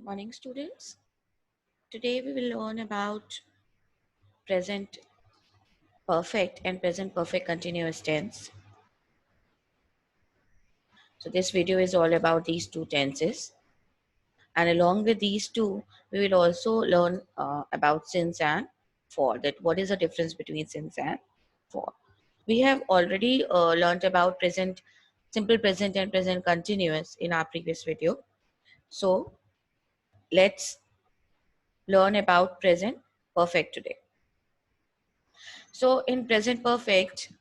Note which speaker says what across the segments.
Speaker 1: Morning, students. Today we will learn about present perfect and present perfect continuous tense. So this video is all about these two tenses, and along with these two we will also learn about since and for, that what is the difference between since and for. We have already learned about present simple present and present continuous in our previous video. So let's learn about present perfect today. So in present perfect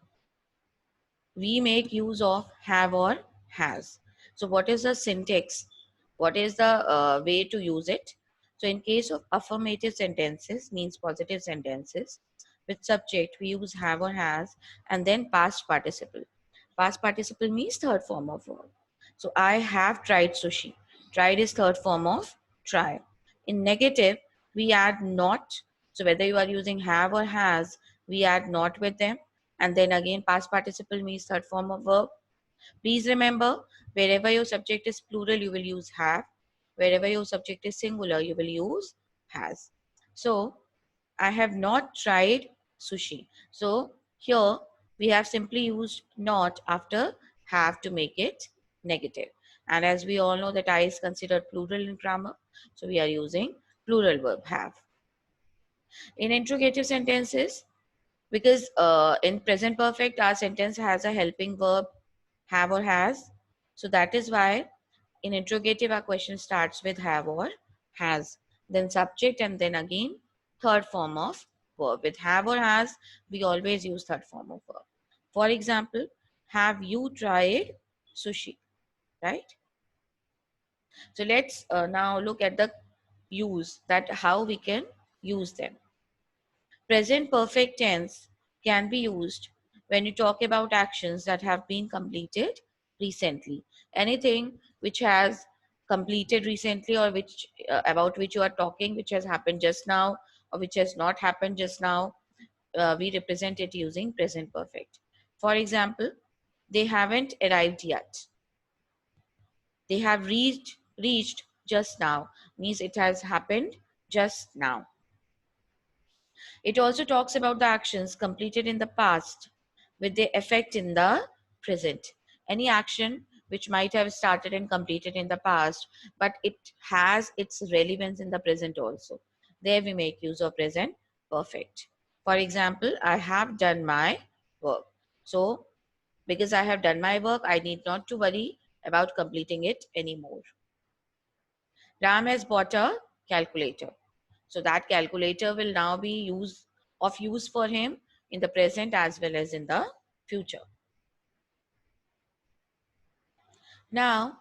Speaker 1: we make use of have or has. So what is the syntax? What is the way to use it? So in case of affirmative sentences, means positive sentences, with subject we use have or has, and then past participle. Past participle means third form of verb. So I have tried sushi. Tried is third form of try. In negative, we add not. So whether you are using have or has, we add not with them. And then again, past participle means third form of verb. Please remember, wherever your subject is plural, you will use have. Wherever your subject is singular, you will use has. So I have not tried sushi. So here we have simply used not after have to make it negative. And as we all know that I is considered plural in grammar, so we are using plural verb have. In interrogative sentences, because in present perfect our sentence has a helping verb have or has, so that is why in interrogative our question starts with have or has, then subject, and then again third form of verb. With have or has we always use third form of verb. For example, have you tried sushi, right? So let's now look at the use, that how we can use them. Present perfect tense can be used when you talk about actions that have been completed recently. Anything which has completed recently, or which about which you are talking, which has happened just now or which has not happened just now, we represent it using present perfect. For example, they haven't arrived yet. They have reached just now, means it has happened just now. It also talks about the actions completed in the past with their effect in the present. Any action which might have started and completed in the past, but it has its relevance in the present also. There we make use of present perfect. For example, I have done my work. So, because I have done my work, I need not to worry about completing it anymore. Ram has bought a calculator. So that calculator will now be of use for him in the present as well as in the future. Now,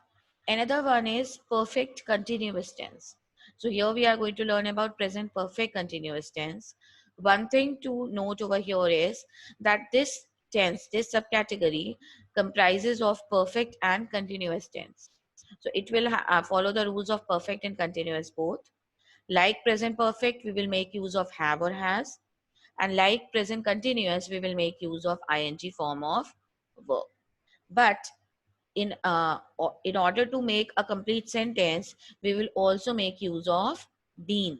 Speaker 1: another one is perfect continuous tense. So here we are going to learn about present perfect continuous tense. One thing to note over here is that this tense, this subcategory comprises of perfect and continuous tense. So it will follow the rules of perfect and continuous both. Like present perfect, we will make use of have or has. And like present continuous, we will make use of ing form of verb. But in order to make a complete sentence, we will also make use of been,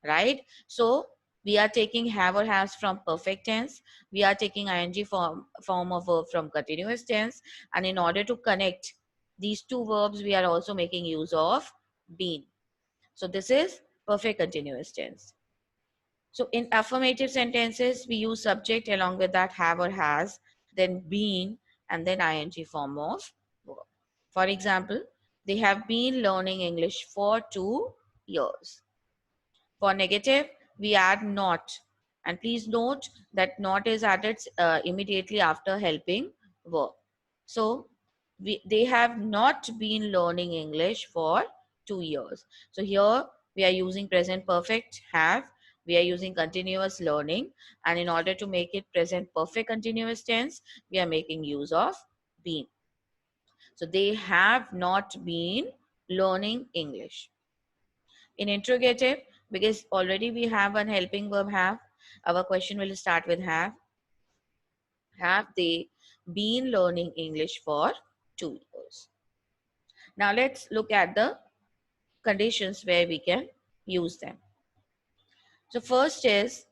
Speaker 1: right? So we are taking have or has from perfect tense. We are taking ing form of verb from continuous tense. And in order to connect these two verbs, we are also making use of been. So this is perfect continuous tense. So in affirmative sentences, we use subject along with that have or has, then been, and then ing form of verb. For example, they have been learning English for 2 years. For negative, we add not. And please note that not is added immediately after helping verb. So they have not been learning English for 2 years. So here we are using present perfect have. We are using continuous learning. And in order to make it present perfect continuous tense, we are making use of been. So they have not been learning English. In interrogative, because already we have one helping verb have, our question will start with have they been learning English for 2 years? Now let's look at the conditions where we can use them. So first is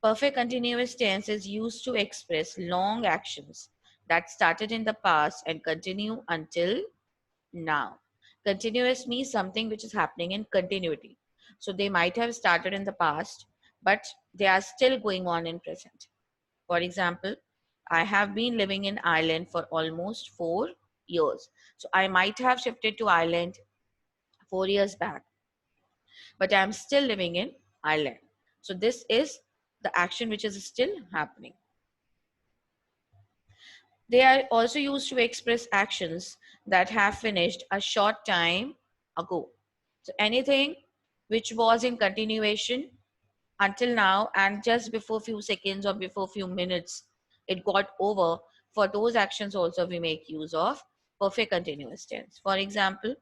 Speaker 1: perfect continuous tense is used to express long actions that started in the past and continue until now. Continuous means something which is happening in continuity. So they might have started in the past, but they are still going on in present. For example, I have been living in Ireland for almost 4 years. So I might have shifted to Ireland 4 years back, but I'm still living in Ireland. So this is the action which is still happening. They are also used to express actions that have finished a short time ago. So anything which was in continuation until now and just before few seconds or before few minutes it got over, for those actions also we make use of perfect continuous tense. For example,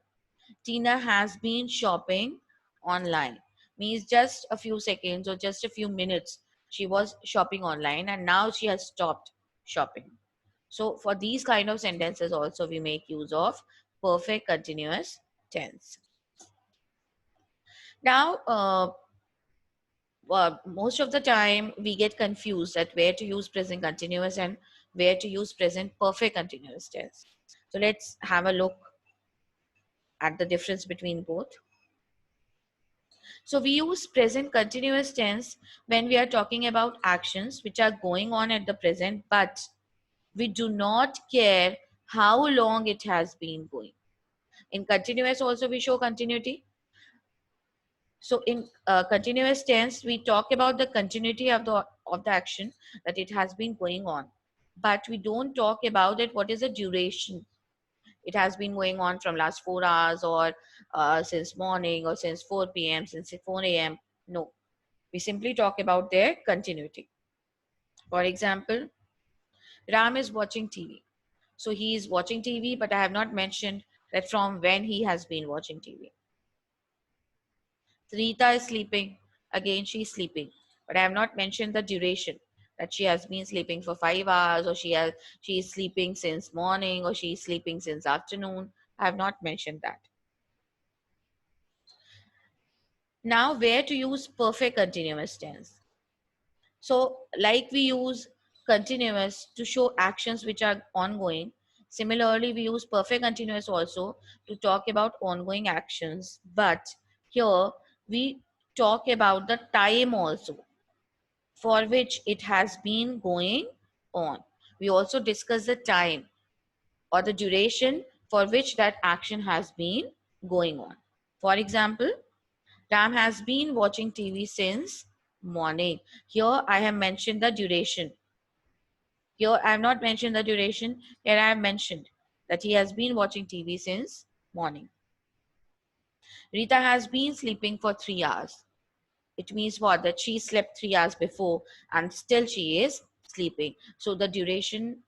Speaker 1: Tina has been shopping online means just a few seconds or just a few minutes she was shopping online and now she has stopped shopping. So for these kind of sentences also we make use of perfect continuous tense. Now most of the time we get confused at where to use present continuous and where to use present perfect continuous tense. So let's have a look at the difference between both. So we use present continuous tense when we are talking about actions which are going on at the present, but we do not care how long it has been going. In continuous also we show continuity. So in continuous tense, we talk about the continuity of the action, that it has been going on, but we don't talk about it. What is the duration? It has been going on from last 4 hours, or since morning, or since 4 p.m., since 4 a.m. No, we simply talk about their continuity. For example, Ram is watching TV. So he is watching TV, but I have not mentioned that from when he has been watching TV. Rita is sleeping. Again, she's sleeping. But I have not mentioned the duration, that she has been sleeping for 5 hours, or she is sleeping since morning, or she is sleeping since afternoon. I have not mentioned that. Now, where to use perfect continuous tense? So, like we use continuous to show actions which are ongoing, similarly, we use perfect continuous also to talk about ongoing actions. But here we talk about the time also for which it has been going on. We also discuss the time or the duration for which that action has been going on. For example, Ram has been watching TV since morning. Here I have mentioned the duration. Here I have not mentioned the duration. Here I have mentioned that he has been watching TV since morning. Rita has been sleeping for 3 hours. It means what? That she slept 3 hours before and still she is sleeping. So the duration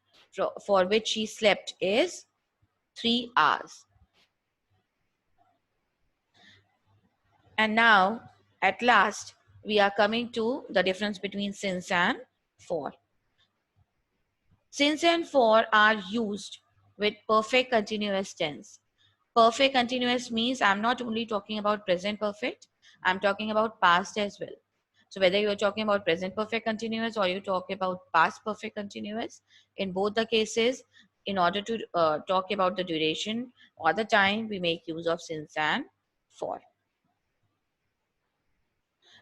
Speaker 1: for which she slept is 3 hours. And now, at last, we are coming to the difference between since and for. Since and for are used with perfect continuous tense. Perfect continuous means I'm not only talking about present perfect, I'm talking about past as well. So whether you're talking about present perfect continuous or you talk about past perfect continuous, in both the cases, in order to talk about the duration or the time, we make use of since and for.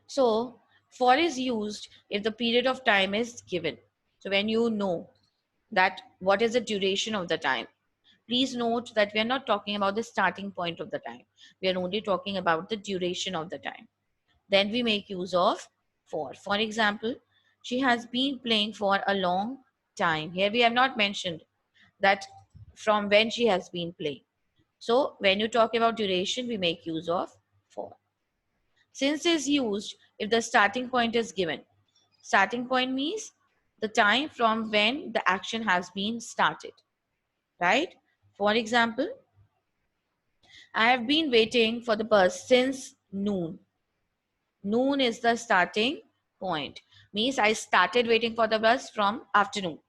Speaker 1: So for is used if the period of time is given. So when you know that what is the duration of the time, please note that we are not talking about the starting point of the time. We are only talking about the duration of the time. Then we make use of for. For example, she has been playing for a long time. Here we have not mentioned that from when she has been playing. So when you talk about duration, we make use of for. Since is used if the starting point is given. Starting point means the time from when the action has been started, right? For example, I have been waiting for the bus since noon. Noon is the starting point. Means I started waiting for the bus from afternoon.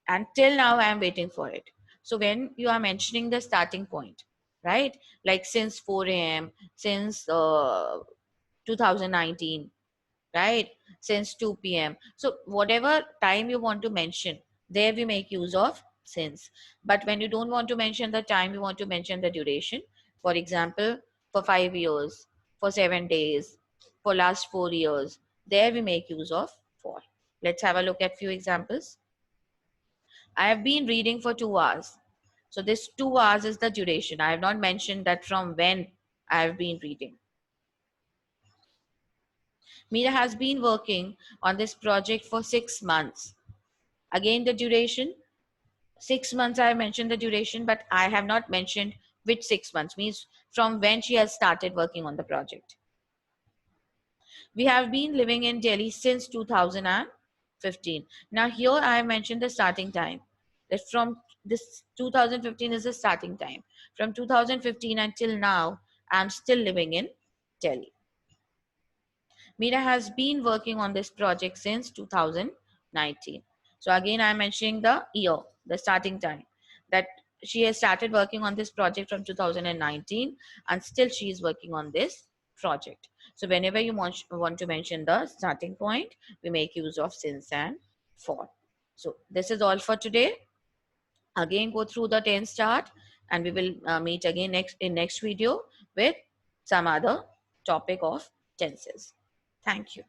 Speaker 1: And till now I am waiting for it. So when you are mentioning the starting point, right? Like since 4 a.m., since 2019, right? Since 2 p.m. So whatever time you want to mention, there we make use of since. But when you don't want to mention the time, you want to mention the duration. For example, for 5 years, for 7 days, for last 4 years, there we make use of for. Let's have a look at few examples. I have been reading for 2 hours. So this 2 hours is the duration. I have not mentioned that from when I have been reading. Mira has been working on this project for 6 months. Again, the duration, 6 months, I have mentioned the duration, but I have not mentioned which 6 months, means from when she has started working on the project. We have been living in Delhi since 2015. Now, here I have mentioned the starting time. That from this 2015 is the starting time. From 2015 until now, I'm still living in Delhi. Mira has been working on this project since 2019. So again, I'm mentioning the year, the starting time, that she has started working on this project from 2019 and still she is working on this project. So whenever you want to mention the starting point, we make use of since and for. So this is all for today. Again, go through the tense chart and we will meet again next video with some other topic of tenses. Thank you.